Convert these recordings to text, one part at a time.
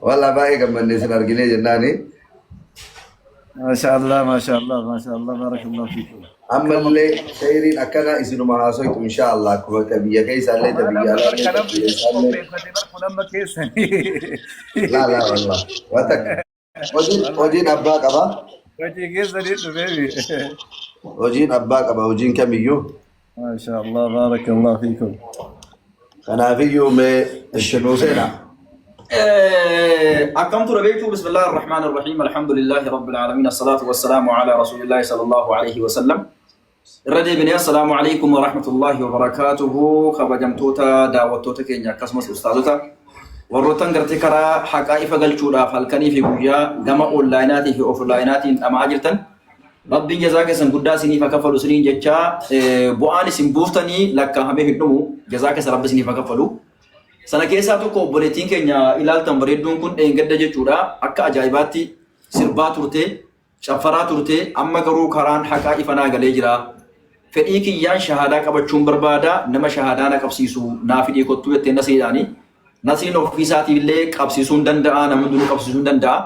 والله باقي كمان نسنا رجلي جناني. ما شاء الله ما شاء الله ما شاء الله بارك الله فيكم. أما اللي خيرين أكنا إسنو ما حاسويت إن شاء الله كم تبيه كيس اللي تبيه لا لا والله واتك وجين أباك أبا وجين كيس بيبي وجين أباك أبا وجين كم يو ما شاء الله بارك الله فيكم. أنا في يوم الشنوسينا أقمت ربيته بسم الله الرحمن الرحيم الحمد لله رب العالمين الصلاة والسلام على رسول الله صلى الله عليه وسلم. الرجل بني السلام عليكم ورحمة الله وبركاته. خبجمتوتا دعوتوتا كينيا كسمس أستاذوتا وروتان قرتكرا حقائف قلتودا فالكني في بويا جمع أونلايناتي في أوفلايناتي أما أجرتن ربي جزاك سن قداسني فكفلوا سنين جتشا بواني سنبوفتني لك همه النمو جزاك سن رب سنين فكفلوا sana keessa tokko obboleettiin keenya ilaaltan bareedduun kun dheengadda jechuudha akka ajaa'ibaatti sirbaa turte caffaraa turte amma garuu karaan haqaa ifanaa galee jira fedhii kiyyaan shahaadaa qabachuun barbaada nama shahaadaa na qabsiisu naa fidii kottuu jettee nasiidhaani nasiin ofiisaatii illee qabsiisuun danda'a namni hunduu qabsiisuun danda'a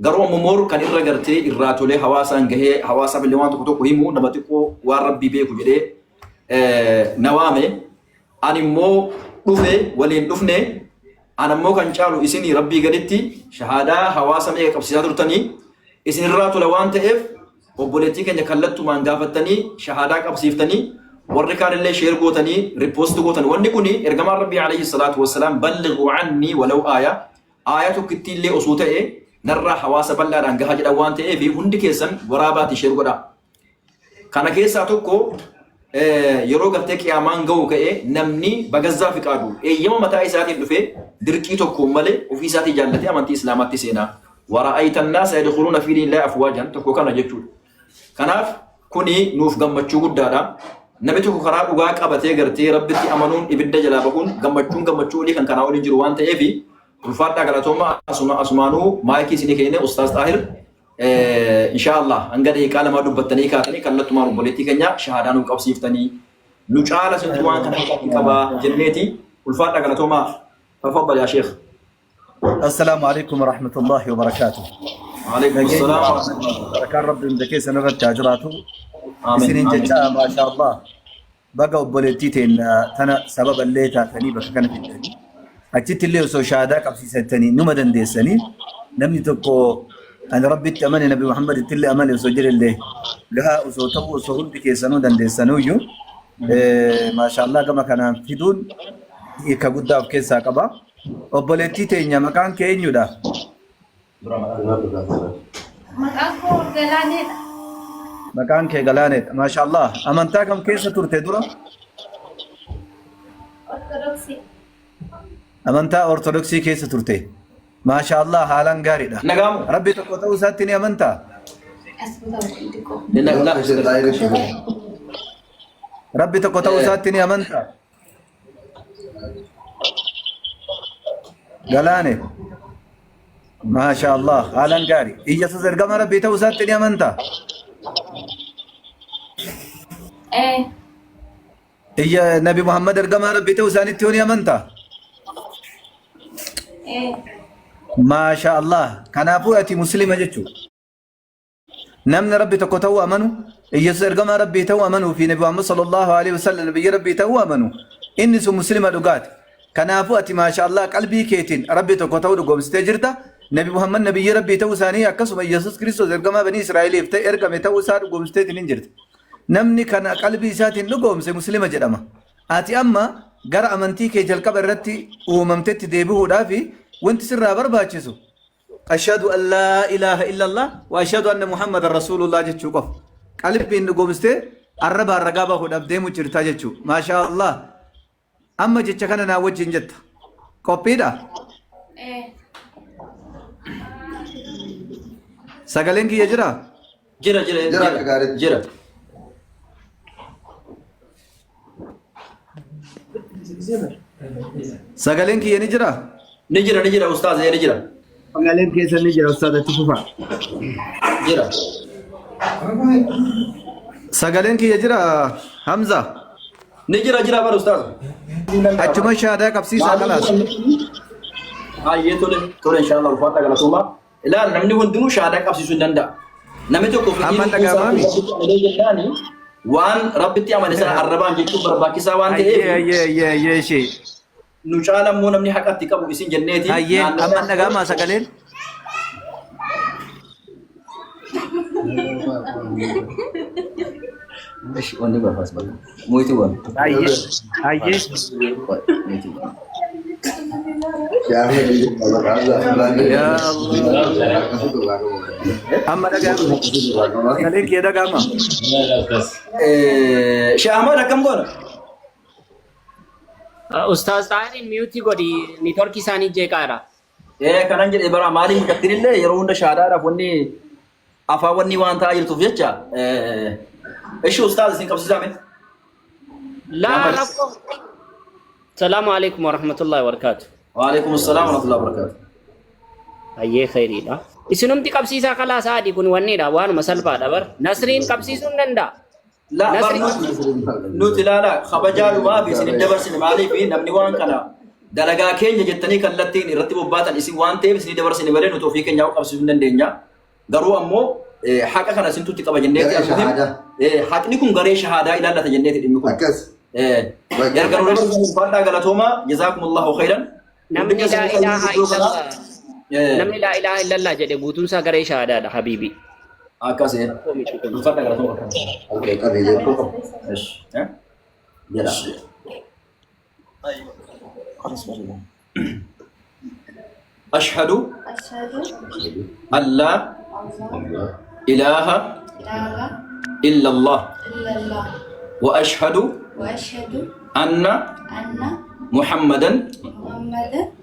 garuu ammoo kan irra gartee irraa tolee hawaasaan gahee hawaasaaf illee waan tokko himu nama xiqqoo waan rabbii beeku jedhee nawaame ani immoo dhufe waliin dhufne anammoo kan caalu isinii rabbii gaditti shahaadaa hawaasa meeqa qabsiisaa turtanii isinirraa tola waan ta'eef obboleettii keenya kallattumaan gaafattanii shahaadaa qabsiiftanii warri kaan illee sheer gootanii riipoost gootan wanni kuni ergamaan rabbii alayhi salaatu wassalaam ballighu anni walau aaya tokkitti illee osoo ta'e narraa hawaasa bal'aadhaan gahaa jedhan waan ta'eef hundi keessan waraabaati sheer godha kana keessaa tokko yeroo gartee qiyaamaan ga'u ka'ee namni bagazzaa fi qaadu eeyyama mataa isaatiin dhufee dirqii tokko malee ofii isaatii jaallatee amantii islaamaatti seenaa wara'aytan naasa yadkhuluuna fi diinillaahi afwaajan tokko kana jechuudha. Kanaaf kuni nuuf gammachuu guddaadha. Namni tokko karaa dhugaa qabatee gartee rabbitti amanuun ibidda jalaa bahuun gammachuu olii kan kanaa olii jiru waan ta'eef ulfaadhaa galatooma asumaanuu maayikii isinii kennee Ustaaz Xaahir inshallah anga daqiiqaa lama dubbattanii kaatanii kallattumaan obboleettii keenya shahaadaa nuuf qabsiiftanii nu caala sintu waan kana qaba jenneeti ulfaadhaa galatooma tafaddal yaa sheekh. السلام عليكم ورحمة الله وبركاته. وعليكم السلام ورحمة الله وبركاته. رب عندك سنرد تاجراته. سنين جاء ما شاء الله. بقى بولتيتين تنا سبب اللي تاني بس كان في الدنيا. أجت اللي وسو شهادة قبل سنتين نمدن دي السنين نمني تكو أنا ربي تأمني نبي محمد تلي أماني وسجل اللي لها وسوته وسهول بكيسانو دن دي سنويو ما شاء الله كما كان في دون يكبد في كيسا كبا obboleettii teenya maqaan kee eenyudha? Maqaan koo Galaaneedha. Maqaan kee Galaaneedha. Maashaallah. Amantaa kam keessa turte dura? Ortodoksii. Amantaa Ortodoksii keessa turte. Maashaallah haalaan gaariidha. Nagamu. Rabbi tokko ta'uu isaatti ni amantaa? Rabbi tokko ta'uu isaatti ni amantaa? Galaane. Maashaallah haalaan gaarii. Iyyesuus ergama Rabbii ta'uu isaatti ni amantaa? Iyya Nabi Muhammad ergama Rabbii ta'uu isaanitti ni amantaa? Maashaallah. Kanaafuu ati muslima jechuudha. Namni Rabbi tokko ta'uu amanu, Iyyesuus ergama Rabbii ta'uu amanuu fi Nabi Muhammad sallallahu alaihi wasallam nabiyyi Rabbii ta'uu amanu inni sun muslima dhugaati. Kanaafuu ati maashaallah qalbii keetiin Rabbi tokko ta'uu dhugoomsitee jirta. Nabi Muhammad nabiyyi Rabbii ta'uu isaanii akkasuma Iyyesuus Kiristoos ergama banii Israa'eliif ta'e ergame ta'uu isaa dhugoomsitee hin jirti. Namni kana qalbii isaatiin dhugoomse muslima jedhama. Ati amma gara amantii kee jalqaba irratti uumamtetti deebi'uudhaaf wanti sirraa barbaachisu ashhadu an laa ilaaha illallah wa ashhadu anna muhammadan rasuulullah jechuu qofa. Qalbiin dhugoomsitee arrabaan ragaa bahuudhaaf deemuu jirta jechuu. Maashaallah. Amma jecha kana naa wajjin jetta. Qophiidha? Sagaleen kiyya jira? Jira. Sagaleen kiyya ni jira? Ni jira ustaaz ni jira. Sagaleen keessa ni jira ustaaz itti fufa. Jira. Sagaleen kiyya jira Hamza? Ni jira bar ustaaz. Achuma shahaadaa qabsiisaa kanaas. Hayyee tole inshallah ulfaata galatoomaa. Ilaal namni hundinuu shahaadaa qabsiisuu hin danda'a. Namni tokko fikiin waan rabbitti amane sana arrabaan jechuun barbaachisaa waan ta'eef. Nu caala immoo namni haqatti qabu isin jenneeti. Hayyee amma dhagaamaa sagaleen. Ishi wanni barbaas baga. Mooti waan. Hayyee. Ya Allah. Amma dhagaamaa. Sagaleen kee dhagaamaa. Shaamar akkam goona? Ustaz Tahir mute godhi network isaanii jeeqaadha. Kanan jedhee bara maaliif gattinillee yeroo hunda shahaadaadhaaf wanni afaan wanni waan ta'aa jirtuuf jecha. Ishi ustaaz isin qabsiisaa miti. Laa rakko. Salaamu alaikum wa rahmatullahi wa barakatuh. Wa alaikum assalam wa rahmatullahi wa barakatuh. Hayyee khayriidha. Isinumti qabsiisaa kalaa sa'aadii kun wanniidha waanuma salphaadha bar. Nasriin qabsiisuu hin danda'a. La nuti ilaala kabajaalumaa fi isin dabarsine maaliif namni waan kana dalagaa keenya jettanii kallattiin irratti bobbaatan isin waan ta'eef isin dabarsine malee nuti ofii keenyaa qabsiisuu hin dandeenya. Garuu ammoo haqa kana isintutti qaba jenneeti haqni kun garee shahaadaa ilaallata jenneeti dhimmi kun. Erga nu ulfaadhaa galatoomaa jazaakumullahu khayran. Namni laa ilaaha illallah jedhe guutumsaa garee shahaadaadha habiibi. Akkasii ulfaadhaa galatoomaa. Oke, kan dia tu. Jala. أشهد أن لا إله إلا الله وأشهد أن محمدا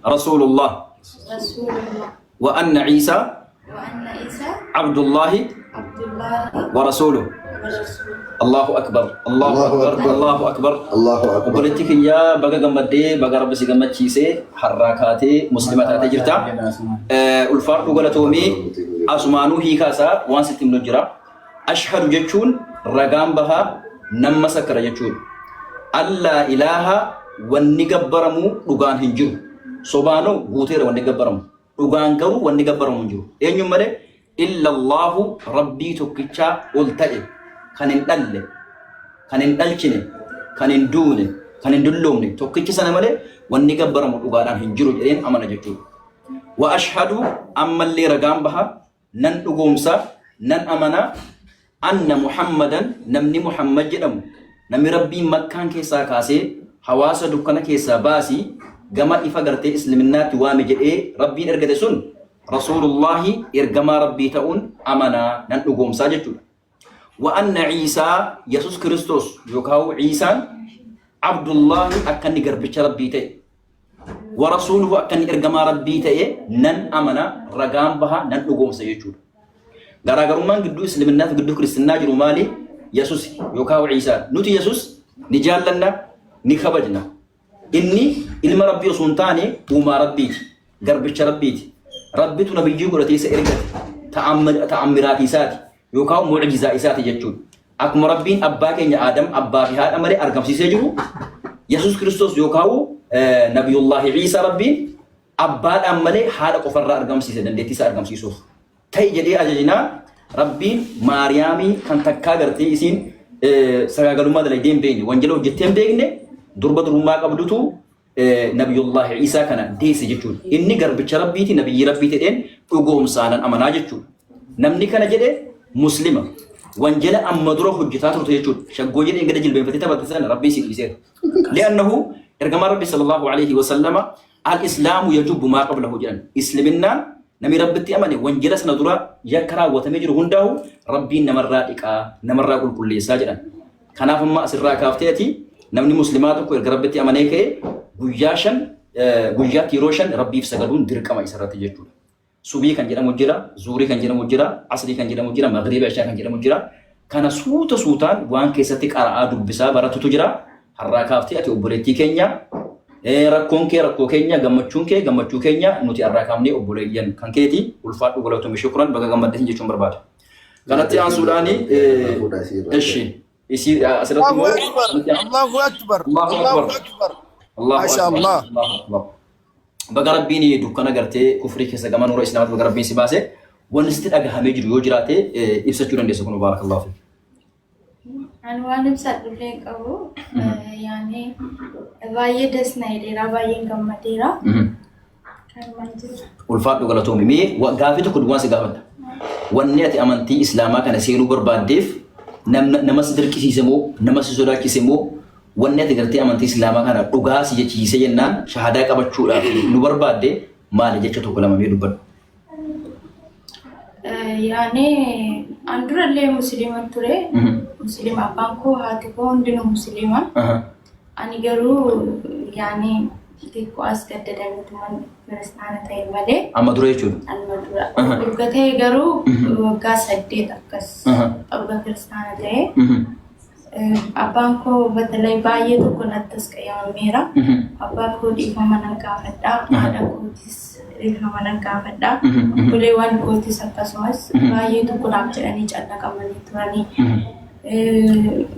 رسول الله وأن عيسى عبد الله ورسوله الله أكبر الله أكبر الله أكبر الله أكبر. وبرتك يا بقى جمدة بقى رب سجمد شيء حركاتي مسلمات تجرتا الفرق قالتومي أسمانو هي كاسا وان ستم نجرا أشهد جتشون رقام بها نم سكر جتشون الله إله والنجبرمو لغان هنجو سبحانه بوتير والنجبرمو لغان كرو والنجبرمو هنجو إن يومره إلا الله ربي تكتشا والتأي kanin dhalle kanin dhalchine kanin duune kanin dulloomne tokkichi sana malee wanni gabbaramu dhugaadhaan hin jiru jedheen amana jechuudha. Wa ashhadu ammallee ragaan baha nan dhugoomsa nan amana anna muhammadan namni muhammad jedhamu namni rabbiin makkaan keessaa kaasee hawaasa dukkana keessaa baasii gama ifa gartee islaminaatti waame jedhee rabbiin ergate sun rasuulullaahi ergamaa rabbii ta'uun amanaa nan dhugoomsaa jechuudha. وأن عيسى يسوع كريستوس يكاو عيسى عبد الله أكني قربش ربيته ورسوله أكني إرجما ربيته نن أمنا رجام بها نن نقوم سيجود غراغرمان قدو إسلامنا قدو كريستنا جرومالي يسوع يكاو عيسى نوتي يسوع نجال لنا نخبجنا إني إلما ربي سلطاني وما ربي قربش ربيتي ربيت نبي جيبو رتيس إرجع تأمرات إساتي يوكاو معجزة إساتي جتشون أكم ربين أباك إن آدم أبا في هذا أمر أرقم سيسجرو يسوع كريستوس يوكاو نبي الله عيسى ربين أبا أمر هذا كفر أرقم سيسجن ديتيس أرقم سيسوف تي جدي أجينا ربين ماريامي كان تكاغرتي إسين سجاغلو ما دلائدين بيني وانجلو جتهم بيني دربة روما قبلتو نبي الله عيسى كان ديس جتشون إني قرب ربيتي نبي ربيتي دين أقوم سانا أمنا جتشون نمني كان جدي مسلمة وانجلة أمدره حجتات رتيجود شجوجين إنجلي جلبين فتيتا بتسأل ربي سيكسير لأنه إرجع ربي صلى الله عليه وسلم الإسلام يجب ما قبله جان إسلامنا نمي ربتي أماني وانجلة سندرا يكرا وتمجر هنده ربي نمرائك نمرا كل ساجدا كنا فما أسرع كافتيتي نمني مسلمات كو إرجع ربتي أماني كي بوجاشن بوجات يروشن ربي في سجدون درك ما يسرع تجدون subii kan jedhamu jira, zuurii kan jedhamu jira, asrii kan jedhamu jira, magriba ishaa kan jedhamu jira. Kana suutaan waan keessatti qara'aa dubbisaa baratutu jira. Har'aa kaaftee ati obboleettii keenya rakkoon kee rakkoo keenya gammachuu keenya nuti har'aa kaafnee obboleeyyan kan keeti ulfaadhu galatoomii shukran baga gammaddeesin jechuun barbaada. Kanatti aansuudhaani eshi isi asirratti immoo Allahu akbar Allahu akbar Masha Allah بقربيني دكانة قرتي كفري كيسا كمان ورا إسلامات بقربين سباسة ونستد أجا هميج ريوجراتي إبسطورن ديسكون بارك الله فيك. أنا وانا بسات بليك أبو يعني باية دس نايديرا باية كمديرا كان منجر والفات بقولتهم مي وقافته كل وان سقافت ونيت أمانتي إسلاما كان سيرو برباديف نمس درك سيسمو نمس زودا كيسمو ونيت قرتي أمانتي إسلاما كان رقاس يجي سيجنا شهادة كبتشورا نبربادي ما نجتة كلام ميدو بر يعني أندر اللي مسلمان ترى مسلم أبانكو هاتكون دينو مسلمان أنا جرو يعني تيكو أسكت دايما تمن برستانة تاي ماله أما دري شو أنا مدرا بقتها جرو وقاس هدي تكس أبغى برستانة تاي أبانكو بدلي باية تكون التسكية ميرا أبانكو دي فمانا كافدا هذا كوتيس دي فمانا كافدا بليوان كوتيس أكاسوس باية تكون أبجراني جانا كماني تراني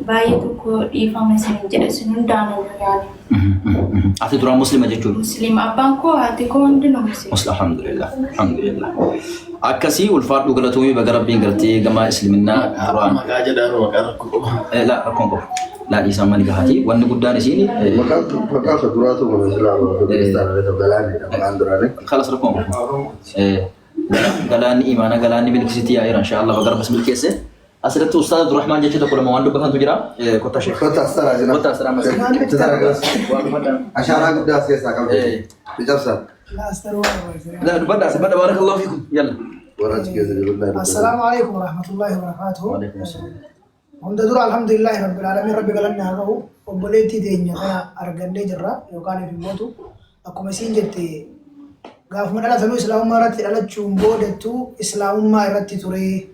باية تكون دي فمانا سنجر سنون دانو يعني أنت ترى مسلم أجتون مسلم أبانكو هاتكون دينو مسلم الحمد لله الحمد لله أكسي والفرد وقلتومي بقربين قلتي جماعة إسلامنا قرآن لا أكونكو لا دي سامعني كهاتي وأنا قدام سيني فكاف دراسة من الإسلام وفلسطين على بلاني عندنا خلاص ركونكو قلاني إيمانا قلاني بالكسيتي إن شاء الله بقرب اسم الكيسة أسرت أستاذ عبد الرحمن جيت تقول ما عنده بكان تجرا كوتا شيخ كنت أسترى كوتا أسترى عشان أنا قد أسيس أكمل بجبسة لا بدأ بارك الله فيكم يلا السلام عليكم ورحمة الله وبركاته. وعليكم السلام. هم دور الحمد لله رب العالمين ربي قالنا هذا وبليتي دينيا أنا أرجعني جرا يوكان في الموتو أكو مسين جتي قاف من الله ثلو إسلام ما رتي على تشومبو دتو إسلام ما رتي توري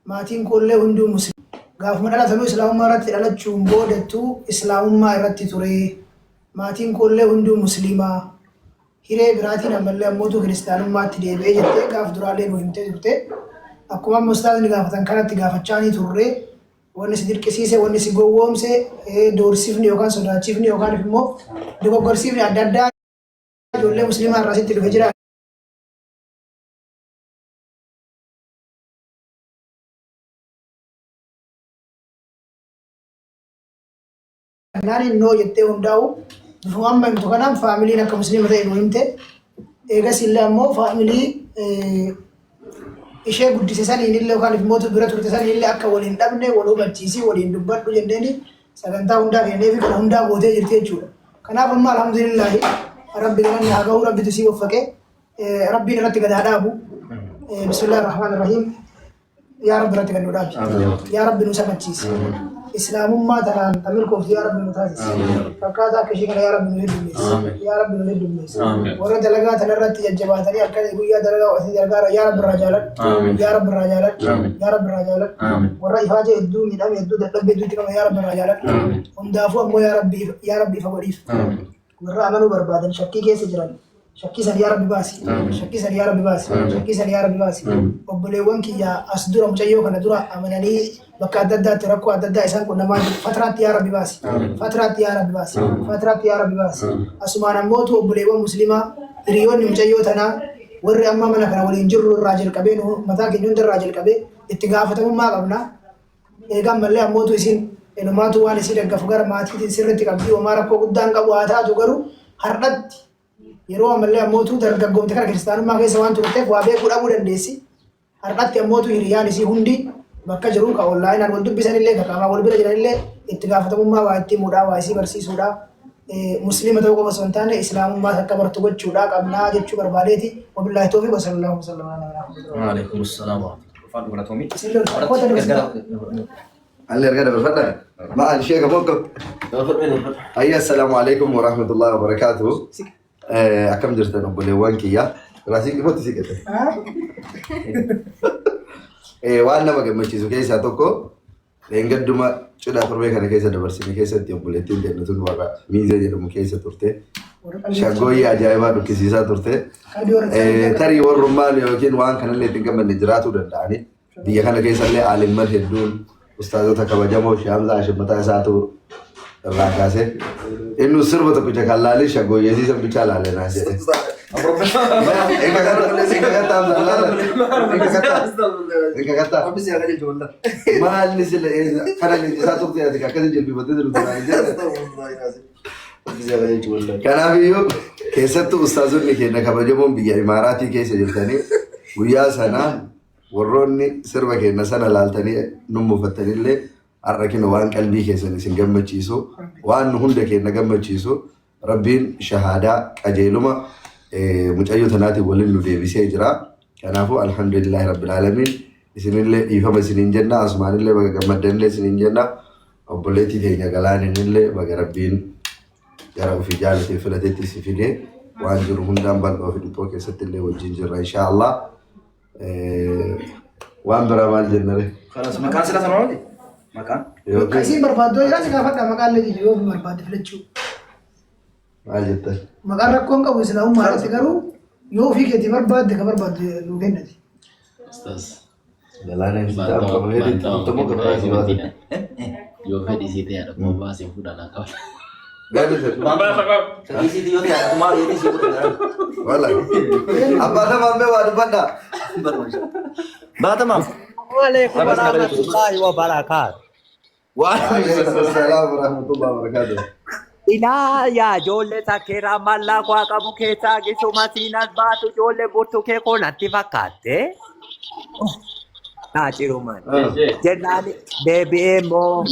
ما تين كله هندو مسلم قاف من الله ثلو إسلام ما رتي على تشومبو دتو إسلام ما رتي توري ما تين كله هندو مسلمة hiree biraatiin ammallee ammootu kiristaanummaatti deebi'ee jettee gaaf duraalee nu himtee turte akkuma mustaasni gaafatan kanatti gaafachaanii turre wanni si dirqisiise wanni si gowwoomse doorsifni yookaan sodaachifni yookaan immoo dogoggorsiifni adda addaa ijoollee musliimaa irraa sitti dhufe jira. Naani noo jettee hundaa'u amma himtu kanaan faamiliin akka musliima ta'e nu himte eegas illee ammoo faamilii ishee guddise saniin illee yookaan immoo bira turte saniin illee akka waliin dhabne wal hubachiisii waliin dubbadhu jenneeni sagantaa hundaa kennee fi kana hundaa gootee jirti jechuudha. Kanaaf amma alhamdulillahi rabbi galanni haa gahu rabbitu sii waffaqe rabbiin irratti gad haa dhaabu bismillahi rahmaan irrahiim yaa rabbi irratti gad nu dhaabi yaa rabbi nu samachiisi. إسلامما تران تملكوا في يا رب المتاسس فكذا كشيء يا رب نهدم يا رب نهدم ورد لقات نرد الجبات لي أكاد يقول يا درجة وأسيد درجة يا رب الرجالات يا رب الرجالات يا رب الرجالات ورأي فاجئ الدون من أم يدود الرب يدود كما يا رب الرجالات هم دافوا أمو يا ربي فقريف ورأى عملوا بربادا شكي كيس جران شكي سن يا رب باسي شكي سن يا رب باسي شكي سن يا رب باسي وبليوان كي يا أصدر مجيو كنا درا أمناني بكادة تركوا عددا إنسان كنا ما فترات يا رب باسي فترات يا رب باسي فترات يا رب باسي أسمعنا موت وبليوان مسلمة ريوان مجيو تنا ور أما منا كنا ولين جر الراجل كبين متى كنون الراجل كبين اتقافتهم ما قبنا إيجام ملأ موت يسين إنه ما توان يسين الجفقار ما تيجي سرت كبدي وما ركوا قدام كبوا هذا تجارو هرد yeroo ammallee ammootu dargaggoomte kana kiristaanummaa keessa waan turteef waa beekuu dhabuu dandeessi. Har'atti ammootu hiriyaan isii hundi bakka jiru ka onlaayinaan wal dubbisan illee ka qaamaa wal bira jiran illee itti gaafatamummaa waa itti himuudhaa waa isii barsiisuudhaa musliima ta'uu qofa osoo hin taane islaamummaa akka bartu gochuudhaa qabnaa jechuu barbaadeeti. Wabillaahi tawfiiq wa sallallahu alaihi wa sallam. Waalaikum salaam wa rahmatullahi هل يرجع بالفترة؟ ما الشيخ أبوكم. أيه السلام عليكم ورحمة الله وبركاته. أكمل جرتنا بوليوان كيا. راسي كم تسيكته؟ وأنا ما كمل شيء كيسة توكو. لأنك دوما شو ده فربي كنا كيسة دبرسي كيسة تيم بوليتين ده نتوك بقى ميزة جدا مكيسة تورته. شغوي أجايبا دوكيسيسا تورته. تري ورمال يمكن وان كنا اللي تنكمل نجرات وداني. dia kan lagi sale alim marhedun ustazota kabajamo syamza ashmata satu الراكاسة إنه سربة كوجا كلالي شغو يزيد بيشال على ناس إنك كتا إنك كتا ما نزل كذا نزاتو تيا تكا كذا جلبي بدل كان أبيو كيسة أستاذون نكنا كبجمون بيجي إماراتي كيسة جلتني ويا سنة وروني سربة كنا سنة لالتني نمو فتني اللي أركين وان قلبي كيسة نسنجم تشيسو وان هندا كنا جم تشيسو ربين شهادة أجيلوما مجايو تناتي بولين لودي بيسيجرا كان أفو الحمد لله رب العالمين سنين اللي يفهم سنين جنة أسمان اللي بقى جمدن اللي سنين جنة أبولتي تيجي جلان اللي بقى ربين يرى في جالة فلتتي سفينة وانجر هندام بل في البوك ست اللي والجنجر إن شاء الله وان برامال جنة خلاص مكان سلا سنوات مكان كاسين بربادو يلا سكافة مكان اللي يجيو برباد فلتشو ما جت مكان ركون كابو سلاهم مارا سكرو يو في كتير برباد كبرباد لوجين ندي Ustaz. جلان إنسان كمله دي تمو كبرنا سبات Yo fedi sini ada mau bahas yang udah nakal. قال لي isi dia tu aku mau ini sih والله apa ada mambe wadu pada Bata mam Waalaikum warahmatullahi wabarakatuh. Waalaikumsalam warahmatullahi wabarakatuh Ila ya jolle takera malla kwa kamu kesa gisuma sinas batu jolle burtu ke ko natti fakkatte. Ciruman. Jennani deebi'eemmoo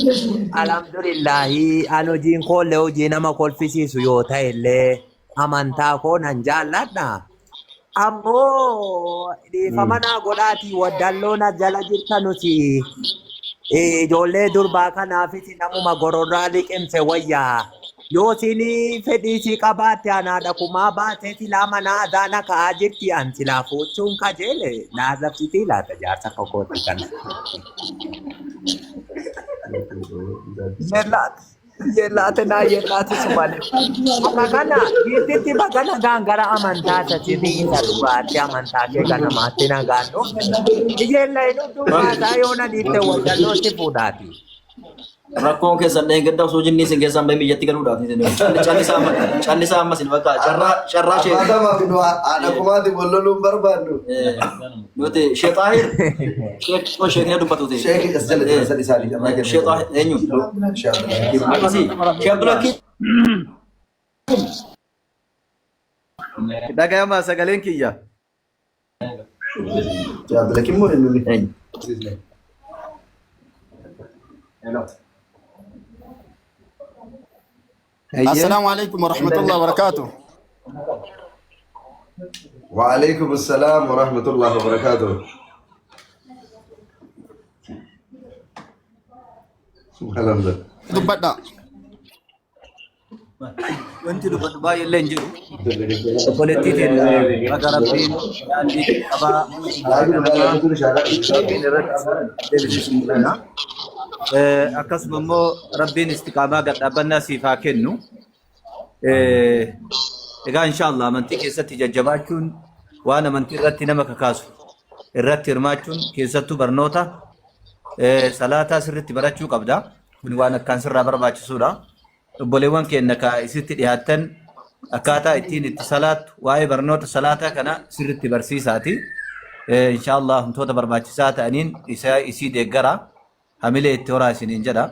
alhamdulillahi an hojiin koollee hojii nama kolfisiisu yoo ta'e illee amantaa koo nan jaalladha. Ammoo dhiifama naa godhaatii waddalloon jala jirta nuti ijoollee durbaa kanaafis namuma gororraa liqimse wayyaa. Yoo isin fedhii si qabaatte anaadha kumaa baatee silaa manaa adaana ka'aa jirti an silaa fuuchuun kajeele naasabsitii laata jaarsa kokooti kana. Yellaate naa yellaate sumale. Akka kana dhiirtitti bagana gaangara amantaa sasiitii isa dhugaatti amantaa kee kana maatti nagaannu. Ijeellee nu dubbaataa yoo na dhiitte waddallootti fuudhaati. Rakkoon keessan dheengaddaa osoo jinnii sin keessan bahee biyyatti galuudhaaf callisaa ammas hin fakkaatu carraa shee apa ada mambe ada kumati bololum barbadu nuti sheexaahir sheekni dubbatu ta'e Sheikh asjala sadi sadi sheexaahir eenyu akkasii sheebulakki Dhagayamaa sagaleen kiyya. ya laki mo inni السلام عليكم ورحمة الله وبركاته. وعليكم السلام ورحمة الله وبركاته سبحان الله دبنا Wanti dubbatu baay'ee hin jiru. Obboleettii teenya akka rabbiin daandii qabaa akkasuma immoo rabbiin istiqaamaa gadhaabannaa siif haa kennu. Egaa inshaallah amantii keessatti jajjabaachuun waan amantii irratti nama kakaasu irratti hirmaachuun keessattuu barnoota salaataa sirriitti barachuu qabda. Kun waan akkaan sirraa barbaachisuudha. Obboleewwan keenya ka isitti dhiyaatan akkaataa ittiin itti salaatu waa'ee barnoota salaataa kana sirriitti barsiisaati. Inshaallah wantoota barbaachisaa ta'aniin isii deeggara hamilee itti horaa isiniin jedha.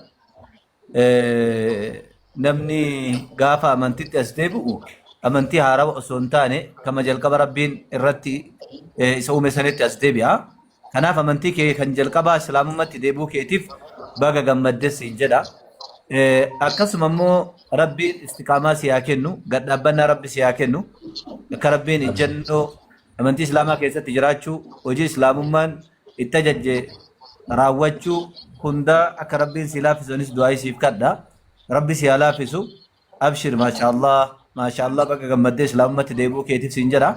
Namni gaafa amantiitti as deebi'u amantii haaraa osoo hin taane kama jalqaba rabbiin irratti isa uume sanitti as deebi'a. Kanaaf amantii kee kan jalqabaa islaamummaatti deebi'uu keetiif baga gammaddes hin jedha. Akkasuma immoo rabbiin istiqaamaa si haa kennu, gadhaabbannaa rabbi si haa kennu. Akka rabbiin ejjennoo amantii islaamaa keessatti jiraachuu, hojii islaamummaan itti ajajje raawwachuu hunda akka rabbiin si laaffisuunis du'aa siif kadha. Rabbi si haa laaffisu. Abshir maashaallah baga gammaddee islaamummaatti deebi'uu keetiif siin jedha.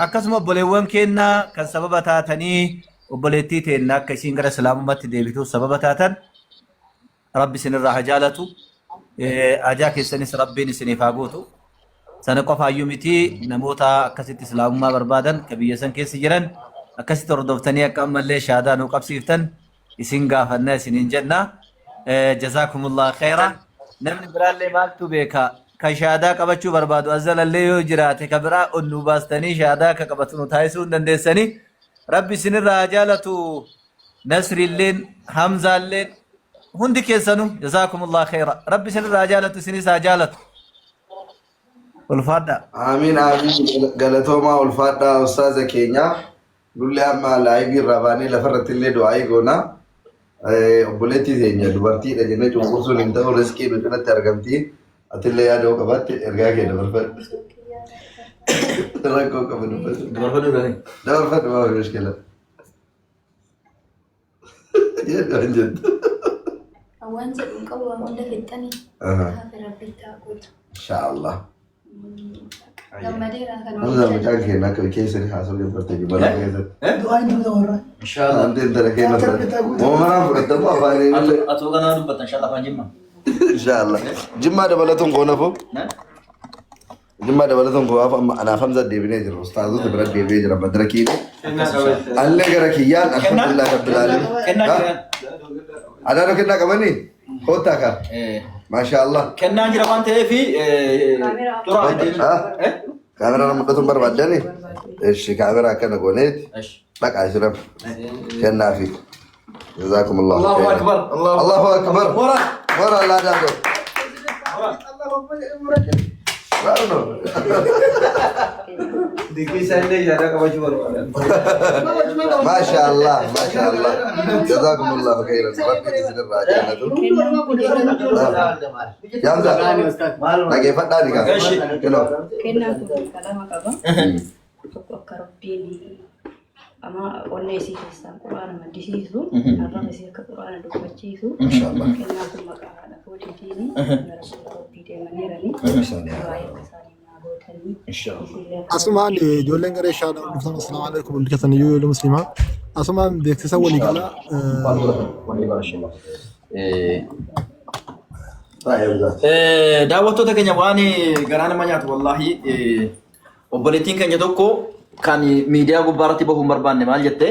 Akkasuma obboleewwan keenya kan sababa taatanii obboleettii teenya akka isiin gara islaamummaatti deebituuf sababa taatan Rabbi isinirraa haa jaalatu. Ajaa keessanis rabbiin isiniif haa guutu. Sana qofaayyuu miti namoota akkasitti islaamummaa barbaadan ka biyya san keessa jiran akkasitti hordoftanii akka ammallee shahaadaa nuu qabsiiftan isin gaafannaa isiniin jenna. Jazaakumullah khayra. namni biraallee maaltu beeka ka shaadaa qabachuu barbaadu azzalallee yoo jiraate ka biraa onnu baastanii shaadaa ka qabatu nu taasisuu hin dandeessanii rabbi isinirraa jaalatu nasrilleen hamzaalleen hundi keessanuu jazaakumullah khayra rabbi isinirraa jaalatu isinis haa jaalatu ulfaadha آمين آمين قالتهما والفادا أستاذ كينيا نقول أما لاعبي الرباني لفرت اللي دعائي قونا بولتي زينيا دبرتي لجنة جمهور انت ورزقي بكرة ترجمتي أتلي يا دو كبات إرجع كده دبرفت تراكو كمان دبرفت ما هو مشكلة يا جد أوان جدًا قوة من ده التاني كافر ربي تاكل إن شاء الله لما ديرا كانوا هذا مكان هنا كيس اللي حاصل يوم برتقي بلا كيس دعاء انت ورا ان شاء الله أنت لكن مو ما فرت ما فاني اتوقع انا نبت ان شاء الله فنجمع إن شاء الله جمعة دبلتهم كونا فوق جمعة دبلتهم كونا أنا فهمت ديبني جرو أستاذ تبرد ديبني جرو بدركيني الله كركيان الحمد لله رب العالمين ada lo kena kamani kota ka masya Allah kena jira kan TV kamera nama betul berbeda nih si kamera akan gonet tak asram kena fi jazakumullah Allahu akbar Allahu akbar mora Allah dah tu baru masya Allah jazakumullah khairan rabbi izin raja tu jam lagi fada ni kan kena kalama kaba karabbi ama onne si kesan Quran madisisu arang si ke Quran dubachisu insyaallah kena tu maka ada fodi dini rabbi de manera ni أسمان جولين قريش هذا السلام عليكم الكثن يو المسلمة أسمان بيكتسا ولي قلا daawwattoota keenya waan garaa nama nyaatu wallaahi obboleettiin keenya tokko kan miidiyaa gubbaarratti bahuun barbaanne maal jette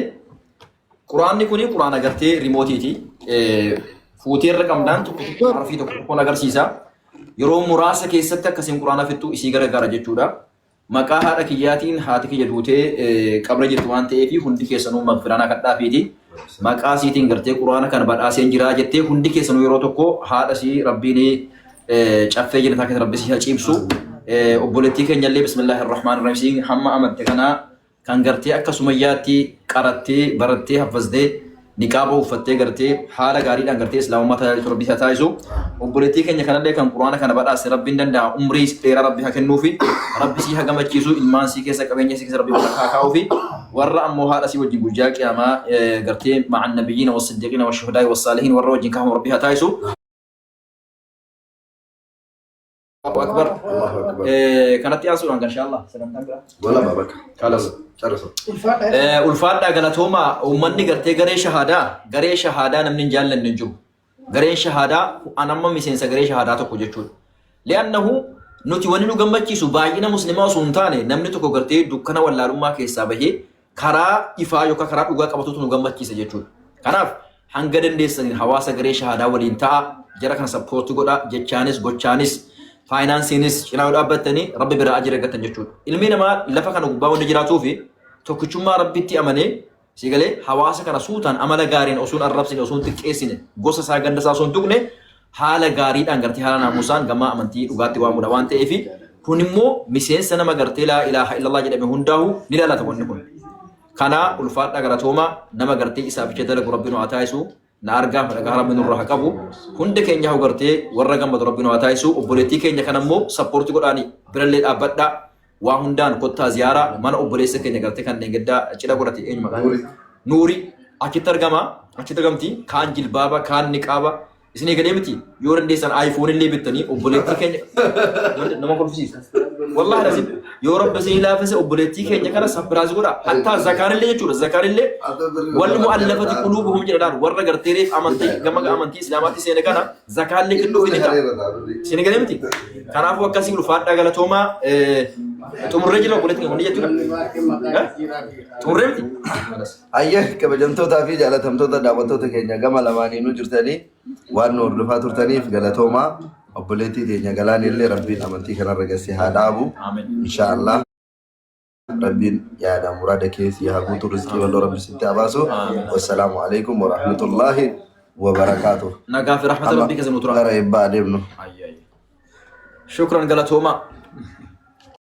quraanni kuni quraana gartee rimootiiti fuutee irra qabdaan tokko harfii tokko agarsiisa yeroo muraasa keessatti akkasiin quraana fittuu isii garagaara jechuudha maqaa haadha kiyyaatiin haati kiyya duutee qabra jirtu waan ta'eef hundi keessanuu magfiraana kadhaafiiti maqaa isiitiin gartee quraana kan badhaaseen jira jettee hundi keessanuu yeroo tokko haadha isii rabbiin caffee jennataa keessa rabbi isii ciibsu obboleettii keenya illee bismillahir rahmaanir rahiim hamma amante kana kan gartee akkasumayyaatti qarattee barattee haffazdee niqaaba uffattee gartee haala gaariidhaan gartee islaamummaa tajaajiltu rabbi isaa taasisu obboleettii keenya kanallee kan quraana kana badhaase rabbiin danda'a umrii dheeraa rabbi haa kennuufi rabbi sii haa gammachiisu ilmaan sii keessa qabeenya sii keessa rabbi haa kaa'uufi warra ammoo haadha sii wajjin guyyaa qiyaamaa gartee ma'an nabiyyiina was-siddiqiina wash-shuhadaa was-saalihiin warra wajjin kaafamu rabbi haa taasisu. Allahu akbar. Kanatti yaasuudhaan kan inshallah sagantaan biraa. Wala babaka. Kalas. ulfaadhaa galatoomaa uummanni gartee garee shahaadaa namni hin jaallanne hin jiru. Gareen shahaadaa anamma miseensa garee shahaadaa tokko jechuudha. Li'annahu nuti wanni nu gammachiisu baay'ina muslimaa osoo hin taane namni tokko gartee dukkana wallaalummaa keessaa bahee karaa ifaa yookaan karaa dhugaa qabatutu nu gammachiisa jechuudha. Kanaaf hanga dandeessaniin hawaasa garee shahaadaa waliin ta'a jara kana sappoortii godha jechaanis gochaanis faayinaansiinis cinaa dhaabbattanii rabbi biraa ajira argatan jechuudha. Ilmi namaa lafa kana gubbaa wanda jiraatuu fi tokkichummaa rabbitti amanee sigalee hawaasa kana suutaan amala gaariin osoo arrabsine osoo xiqqeessine gosa isaa ganda isaa osoo tuqne haala gaariidhaan gartee haala naamusaan gama amantii dhugaatti waamudha waan ta'eef kun immoo miseensa nama gartee laa ilaaha illallah jedhame hundaa'u ni dhalata wanni kun. Kana ulfaadhaa galatoomaa nama gartee isaaf icha dalagu rabbiin haa taasisu na argaa fedha rabbiin nurraa qabu hunda keenya haa gartee warra gammadu rabbiin haa taasisu obboleettii keenya kana immoo sappoortii godhaanii birallee dhaabbadhaa. Waa hundaan kottaa ziyaaraa mana obboleessa keenya gartee kan gaddaa cidha godhate eenyu maqaan nuuri achitti argamti kaan jilbaaba kaan niqaaba isinii galee miti yoo dandeessan iPhone illee bittanii obboleettii keenya nama kolfisiisa wallahi lazim yoo rabbi isinii laafise obboleettii keenya kana sabbiraas godha hatta zakaan illee jechuudha zakaan illee wal mu'allafati qulubuhum jedhaan warra gartee reef amantii gama amantii islaamaatti seene kana zakaan illee kennuuf ni ta'a isinii galee miti kanaafuu akkasii ulfaadhaa galatoomaa tumurree jira obboleettii keenya hundi jechuudha tumurree miti ayyee kabajamtootaa fi jaalatamtoota daawwattoota keenya gama lamaaniinuu jirtanii waan nu hordofaa turtaniif galatoomaa obboleettii teenya galaan illee rabbiin amantii kanarra geesse haa dhaabu inshaallah rabbiin yaada muraada keessi haa guutu rizqii walloo rabbi sitti haa baasu wassalaamu alaikum warahmatullaahi wabarakaatuh nagaa fi rahmata rabbii keessa nu tura gara eebbaa adeemnu shukran galatooma